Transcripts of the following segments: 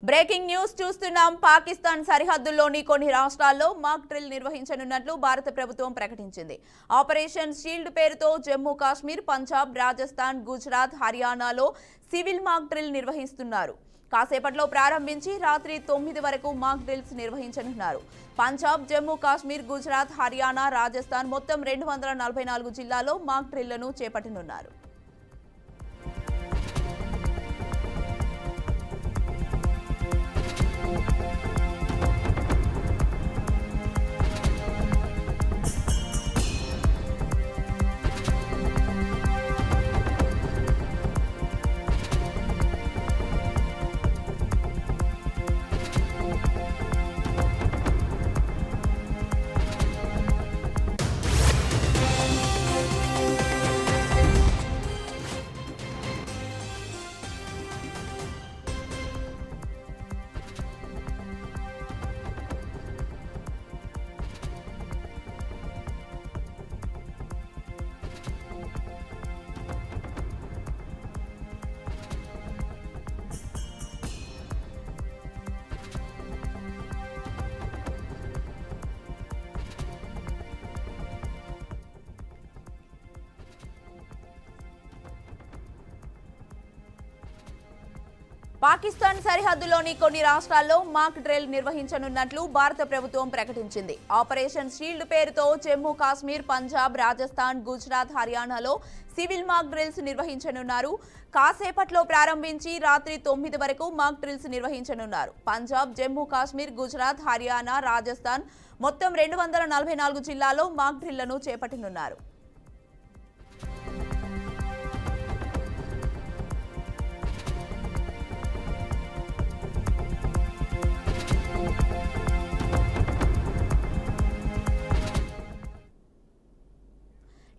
Breaking news చూస్తున్నాం. పాకిస్తాన్ సరిహద్దుల్లోని కొన్ని రాష్ట్రాల్లో మాక్ డ్రిల్ నిర్వహించనున్నట్లు భారత ప్రభుత్వం ప్రకటించింది. ఆపరేషన్ షీల్డ్ పేరుతో జమ్మూ కాశ్మీర్, పంజాబ్, రాజస్థాన్, గుజరాత్, హర్యానాలో సివిల్ మాక్ డ్రిల్ నిర్వహిస్తున్నారు. కాసేపట్లో ప్రారంభించి రాత్రి 9 వరకు మాక్ డ్రిల్స్ నిర్వహించనున్నారు. పంజాబ్, జమ్మూ కాశ్మీర్, గుజరాత్, హర్యానా, రాజస్థాన్ మొత్తం 244 జిల్లాల్లో మాక్ డ్రిల్లను చేపట్టనున్నారు. పాకిస్తాన్ సరిహద్దులోని కొన్ని రాష్ట్రాల్లో మాక్ డ్రిల్ నిర్వహించనున్నట్లు భారత ప్రభుత్వం ప్రకటించింది. ఆపరేషన్ షీల్డ్ పేరుతో జమ్మూ కాశ్మీర్, పంజాబ్, రాజస్థాన్, గుజరాత్, హర్యానాలో సివిల్ మాక్ డ్రిల్స్ నిర్వహించనున్నారు. కాసేపట్లో ప్రారంభించి రాత్రి 9 వరకు మాక్ డ్రిల్స్ నిర్వహించనున్నారు. పంజాబ్, జమ్మూ కాశ్మీర్, గుజరాత్, హర్యానా, రాజస్థాన్ మొత్తం 244 జిల్లాల్లో మాక్ డ్రిల్లను చేపట్టనున్నారు.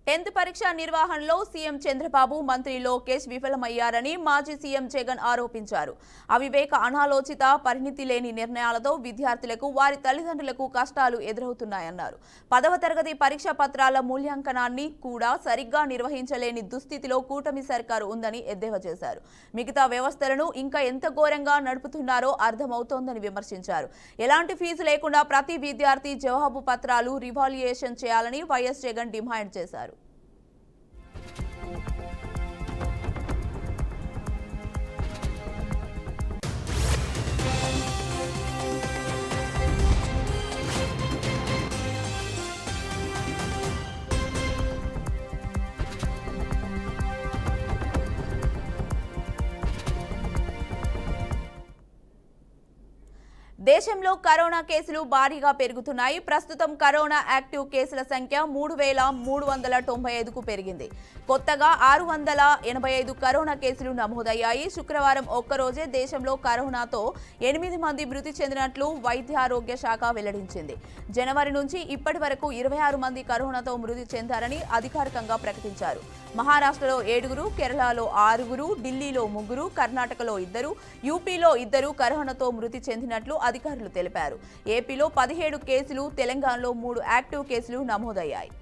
టెన్త్ పరీక్ష నిర్వహణలో సీఎం చంద్రబాబు, మంత్రి లోకేష్ విఫలమయ్యారని మాజీ సీఎం జగన్ ఆరోపించారు. అవివేక, అనాలోచిత, పరిణితి లేని నిర్ణయాలతో విద్యార్థులకు, వారి తల్లిదండ్రులకు కష్టాలు ఎదురవుతున్నాయన్నారు. 10వ తరగతి పరీక్ష పత్రాల మూల్యాంకనాన్ని కూడా సరిగ్గా నిర్వహించలేని దుస్థితిలో కూటమి సర్కారు ఉందని ఎద్దేవా చేశారు. మిగతా వ్యవస్థలను ఇంకా ఎంత ఘోరంగా నడుపుతున్నారో అర్థమవుతోందని విమర్శించారు. ఎలాంటి ఫీజు లేకుండా ప్రతి విద్యార్థి జవాబు పత్రాలు రివాల్యుయేషన్ చేయాలని వైఎస్ జగన్ డిమాండ్ చేశారు. దేశంలో కరోనా కేసులు భారీగా పెరుగుతున్నాయి. ప్రస్తుతం కరోనా యాక్టివ్ కేసుల సంఖ్య 3,395కు పెరిగింది. కొత్తగా 685 కరోనా కేసులు నమోదయ్యాయి. శుక్రవారం ఒక్కరోజే దేశంలో కరోనాతో 8 మంది మృతి చెందినట్లు వైద్యారోగ్య శాఖ వెల్లడించింది. జనవరి నుంచి ఇప్పటి వరకు 26 మంది కరోనాతో మృతి చెందారని అధికారికంగా ప్రకటించారు. మహారాష్ట్రలో 7, కేరళలో 6, ఢిల్లీలో 3, కర్ణాటకలో 2, యూపీలో 2 కరోనాతో మృతి చెందినట్లు అధికారులు తెలిపారు. ఏపీలో 17 కేసులు, తెలంగాణలో 3 యాక్టివ్ కేసులు నమోదయ్యాయి.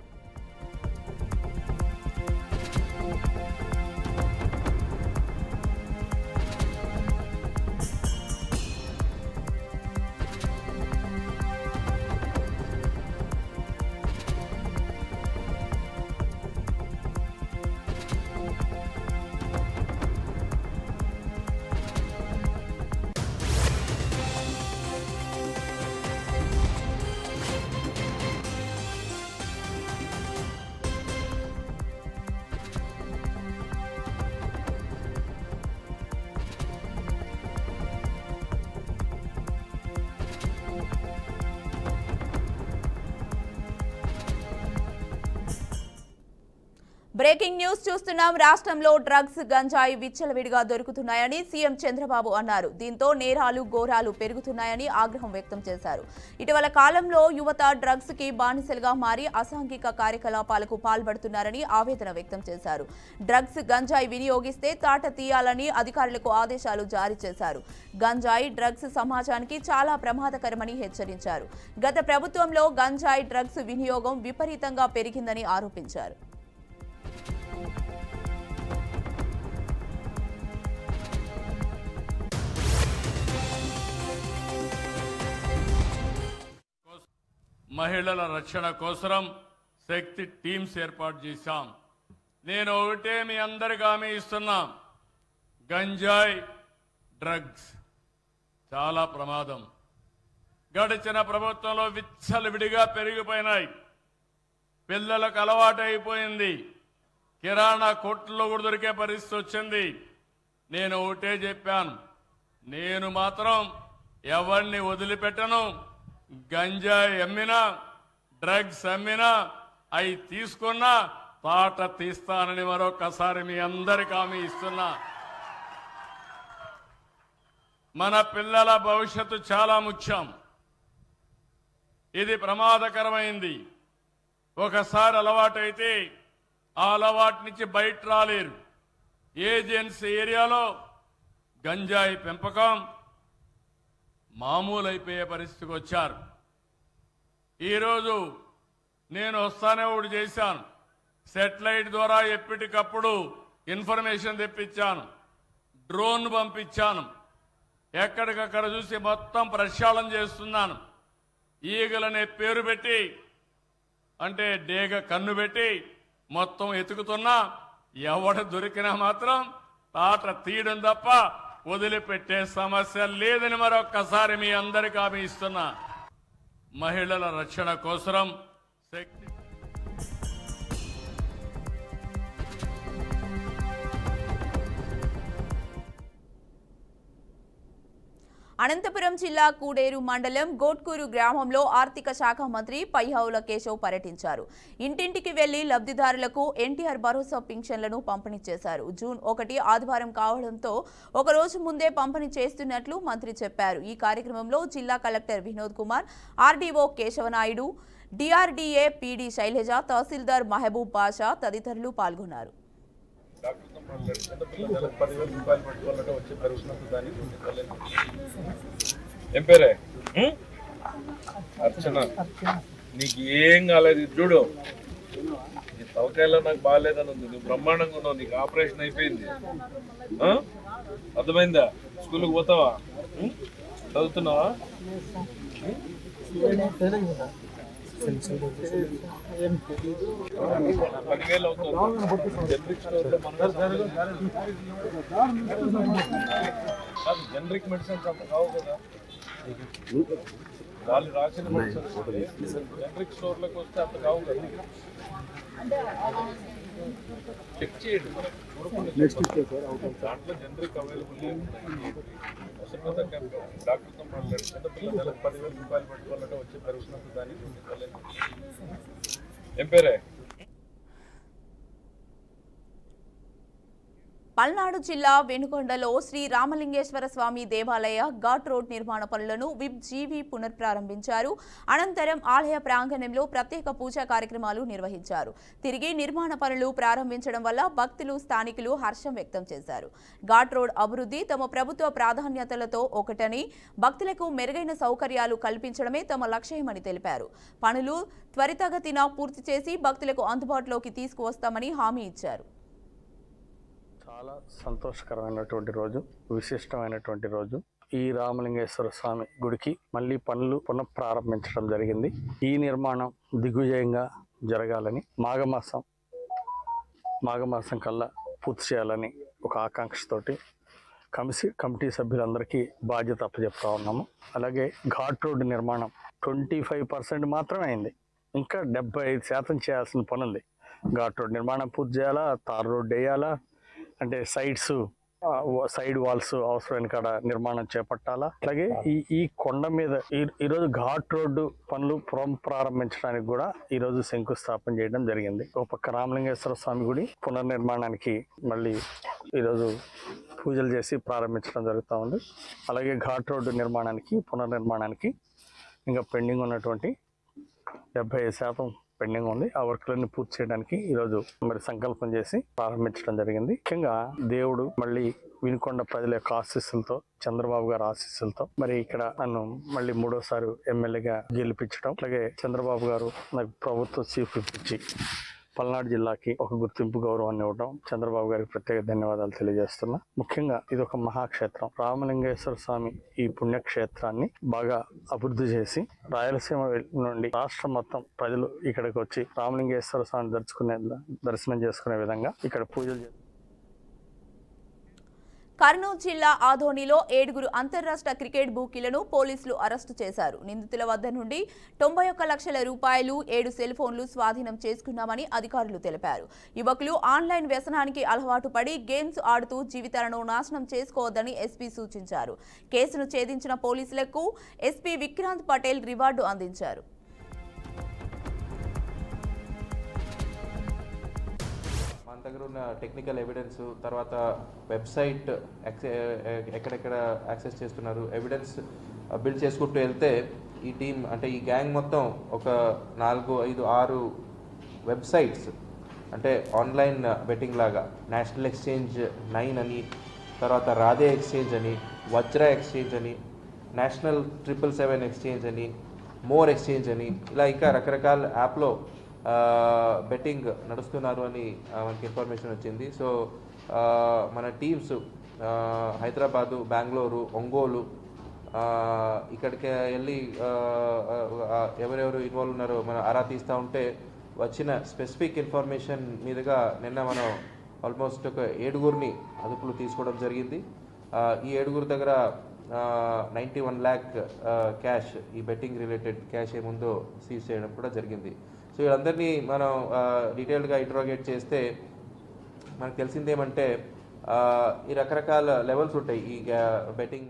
బ్రేకింగ్ న్యూస్ చూస్తున్నాం. రాష్ట్రంలో డ్రగ్స్, గంజాయి విచ్చలవిడిగా దొరుకుతున్నాయని సీఎం చంద్రబాబు అన్నారు. దీంతో నేరాలు, ఘోరాలు పెరుగుతున్నాయని ఆగ్రహం వ్యక్తం చేశారు. ఇటీవల కాలంలో యువత డ్రగ్స్ కి బానిసలుగా మారి అసాంఘిక కార్యకలాపాలకు పాల్పడుతున్నారని ఆవేదన వ్యక్తం చేశారు. డ్రగ్స్, గంజాయి వినియోగిస్తే తాట తీయాలని అధికారులకు ఆదేశాలు జారీ చేశారు. గంజాయి, డ్రగ్స్ సమాజానికి చాలా ప్రమాదకరమని హెచ్చరించారు. గత ప్రభుత్వంలో గంజాయి, డ్రగ్స్ వినియోగం విపరీతంగా పెరిగిందని ఆరోపించారు. మహిళల రక్షణ కోసం శక్తి టీమ్స్ ఏర్పాటు చేశాం. నేను ఒకటే మీ అందరికీ హామీ ఇస్తున్నా, గంజాయి డ్రగ్స్ చాలా ప్రమాదం. గడిచిన ప్రభుత్వంలో విచ్చలవిడిగా పెరిగిపోయినాయి. పిల్లలకు అలవాటైపోయింది. కిరాణా కొట్టులో కూడా దొరికే పరిస్థితి వచ్చింది. నేను ఒకటే చెప్పాను, నేను మాత్రం ఎవరిని వదిలిపెట్టను. గంజాయి అమ్మినా, డ్రగ్స్ అమ్మినా, అవి తీసుకున్నా తాట తీస్తానని మరొకసారి మీ అందరికీ హామీ ఇస్తున్నా. మన పిల్లల భవిష్యత్తు చాలా ముఖ్యం. ఇది ప్రమాదకరమైంది. ఒకసారి అలవాటైతే ఆ అలవాటు నుంచి బయట రాలేరు. ఏజెన్సీ ఏరియాలో గంజాయి పెంపకం మామూలు అయిపోయే పరిస్థితికి వచ్చారు. ఈరోజు నేను వస్తానే ఒకటి చేశాను. సెటిలైట్ ద్వారా ఎప్పటికప్పుడు ఇన్ఫర్మేషన్ తెప్పించాను. డ్రోన్ పంపించాను. ఎక్కడికక్కడ చూసి మొత్తం ప్రక్షాళన చేస్తున్నాను. ఈగలనే పేరు పెట్టి, అంటే డేగ కన్ను పెట్టి మొత్తం ఎతుకుతున్నా. ఎవడు దొరికినా మాత్రం తాట తీయడం తప్ప వదిలిపెట్టే సమస్య లేదని మరొక్కసారి మీ అందరికీ హామీ ఇస్తున్నా. మహిళల రక్షణ కోసం శక్తి అనంతపురం జిల్లా కూడేరు మండలం గోట్కూరు గ్రామంలో ఆర్థిక శాఖ మంత్రి పయ్యావుల కేశవ్ పర్యటించారు. ఇంటింటికి వెళ్లి లబ్ధిదారులకు ఎన్టీఆర్ భరోసా పింఛన్లను పంపిణీ చేశారు. జూన్ 1 ఆదివారం కావడంతో ఒక రోజు ముందే పంపిణీ చేస్తున్నట్లు మంత్రి చెప్పారు. ఈ కార్యక్రమంలో జిల్లా collector Vinod Kumar, RDO Keshava Naidu, DRDA PD Sailaja, tahsildar Mahaboob Basha తదితరులు పాల్గొన్నారు. ఏం పేరే? అర్చన. నీకు ఏం కాలేదు. చూడు, నీ తవకాయలో నాకు బాగాలేదని ఉంది. నువ్వు బ్రహ్మాండంగా ఉన్నావు. నీకు ఆపరేషన్ అయిపోయింది. అర్థమైందా? స్కూల్కి పోతావా? చదువుతున్నావా? 10,000 అవుతుంది. జనరిక్ మెడిసిన్స్ అంత కావు కదా. వాళ్ళు రాసిన మెడిసిన్స్ జనరిక్ స్టోర్లకు వస్తే అంత కావు కదా. చెక్ చేయండి. దాంట్లో జనరిక్ అవైలబుల్ డాక్టర్తో మాట్లాడు. చిన్నపిల్లలు నెలకు 10,000 రూపాయలు పెట్టుకోవాలంటే వచ్చే పెరుగుతున్నట్టు దానికి. ఏం పేరే? పల్నాడు జిల్లా వెనుకొండలో శ్రీ రామలింగేశ్వర స్వామి దేవాలయ ఘాట్ రోడ్ నిర్మాణ పనులను విప్ జీవి పునఃప్రారంభించారు. అనంతరం ఆలయ ప్రాంగణంలో ప్రత్యేక పూజా కార్యక్రమాలు నిర్వహించారు. తిరిగి నిర్మాణ పనులు ప్రారంభించడం వల్ల భక్తులు, స్థానికులు హర్షం వ్యక్తం చేశారు. ఘాట్ రోడ్ అభివృద్ధి తమ ప్రభుత్వ ప్రాధాన్యతలతో ఒకటని, భక్తులకు మెరుగైన సౌకర్యాలు కల్పించడమే తమ లక్ష్యమని తెలిపారు. పనులు త్వరితగతిన పూర్తి చేసి భక్తులకు అందుబాటులోకి తీసుకువస్తామని హామీ ఇచ్చారు. చాలా సంతోషకరమైనటువంటి రోజు, విశిష్టమైనటువంటి రోజు. ఈ రామలింగేశ్వర స్వామి గుడికి మళ్ళీ పనులు పునఃప్రారంభించడం జరిగింది. ఈ నిర్మాణం దిగ్విజయంగా జరగాలని మాఘమాసం కల్లా పూర్తి చేయాలని ఒక ఆకాంక్షతోటి కమిటీ సభ్యులందరికీ బాధ్యత అప్పచెప్తా ఉన్నాము. అలాగే ఘాట్ రోడ్డు నిర్మాణం 25% మాత్రమే అయింది. ఇంకా 75% చేయాల్సిన పని ఉంది. ఘాట్ రోడ్ నిర్మాణం పూర్తి చేయాలా, తార్ రోడ్డు వేయాలా, అంటే సైడ్ వాల్స్ అవసరమైన కాడ నిర్మాణం చేపట్టాలా. అలాగే ఈ కొండ మీద ఈరోజు ఘాట్ రోడ్డు పనులు ప్రారంభించడానికి కూడా ఈరోజు శంకుస్థాపన చేయడం జరిగింది. ఒక పక్క రామలింగేశ్వర స్వామి గుడి పునర్నిర్మాణానికి మళ్ళీ ఈరోజు పూజలు చేసి ప్రారంభించడం జరుగుతూ ఉంది. అలాగే ఘాట్ రోడ్డు పునర్నిర్మాణానికి ఇంకా పెండింగ్ ఉన్నటువంటి 75% పెండింగ్ ఉంది. ఆ వర్క్లన్నీ పూర్తి చేయడానికి ఈరోజు మరి సంకల్పం చేసి ప్రారంభించడం జరిగింది. ముఖ్యంగా దేవుడు మళ్ళీ వినుకొండ ప్రజల యొక్క ఆశీస్సులతో, చంద్రబాబు గారి ఆశీస్సులతో మరి ఇక్కడ నన్ను మళ్ళీ 3వ సారి ఎమ్మెల్యేగా గెలిపించడం, అలాగే చంద్రబాబు గారు నాకు ప్రభుత్వ చీఫ్ విప్ ఇచ్చి పల్నాడు జిల్లాకి ఒక గుర్తింపు గౌరవాన్ని ఇవ్వడం చంద్రబాబు గారికి ప్రత్యేక ధన్యవాదాలు తెలియజేస్తున్నా. ముఖ్యంగా ఇది ఒక మహాక్షేత్రం. రామలింగేశ్వర స్వామి ఈ పుణ్యక్షేత్రాన్ని బాగా అభివృద్ధి చేసి రాయలసీమ నుండి రాష్ట్రం మొత్తం ప్రజలు ఇక్కడికి వచ్చి రామలింగేశ్వర స్వామిని దర్శనం చేసుకునే విధంగా ఇక్కడ పూజలు చేస్తారు. కర్నూలు జిల్లా ఆదోనిలో 7 అంతర్రాష్ట్ర క్రికెట్ బూకీలను పోలీసులు అరెస్టు చేశారు. నిందితుల వద్ద నుండి 91 లక్షల రూపాయలు, 7 సెల్ ఫోన్లు స్వాధీనం చేసుకున్నామని అధికారులు తెలిపారు. యువకులు ఆన్లైన్ వ్యసనానికి అలవాటు పడి గేమ్స్ ఆడుతూ జీవితాలను నాశనం చేసుకోవద్దని ఎస్పీ సూచించారు. కేసును ఛేదించిన పోలీసులకు ఎస్పీ విక్రాంత్ పటేల్ రివార్డు అందించారు. దగ్గర ఉన్న టెక్నికల్ ఎవిడెన్స్, తర్వాత వెబ్సైట్ ఎక్కడెక్కడ యాక్సెస్ చేస్తున్నారు, ఎవిడెన్స్ బిల్డ్ చేసుకుంటూ వెళ్తే ఈ టీం అంటే ఈ గ్యాంగ్ మొత్తం ఒక 4, 5, 6 వెబ్సైట్స్ అంటే ఆన్లైన్ బెట్టింగ్ లాగా నేషనల్ ఎక్స్చేంజ్ 9 అని, తర్వాత రాధే ఎక్స్చేంజ్ అని, వజ్ర ఎక్స్చేంజ్ అని, నేషనల్ 777 ఎక్స్చేంజ్ అని, మోర్ ఎక్స్చేంజ్ అని, ఇలా ఇంకా రకరకాల యాప్లో బెట్టింగ్ నడుస్తున్నారు అని మనకి ఇన్ఫర్మేషన్ వచ్చింది. సో మన టీమ్స్ హైదరాబాదు, బెంగళూరు, ఒంగోలు ఇక్కడికి వెళ్ళి ఎవరెవరు ఇన్వాల్వ్ ఉన్నారో మనం ఆరా తీస్తూ ఉంటే వచ్చిన స్పెసిఫిక్ ఇన్ఫర్మేషన్ మీదుగా నిన్న మనం ఆల్మోస్ట్ ఒక 7గురిని అదుపులో తీసుకోవడం జరిగింది. ఈ 7గురి దగ్గర 91 lakh క్యాష్, ఈ బెట్టింగ్ రిలేటెడ్ క్యాష్ ఏముందో సీజ్ చేయడం కూడా జరిగింది. సో వీళ్ళందరినీ మనం డీటెయిల్డ్గా ఇంట్రోగేట్ చేస్తే మనకు తెలిసిందేమంటే ఈ రకరకాల లెవెల్స్ ఉంటాయి ఈ బెట్టింగ్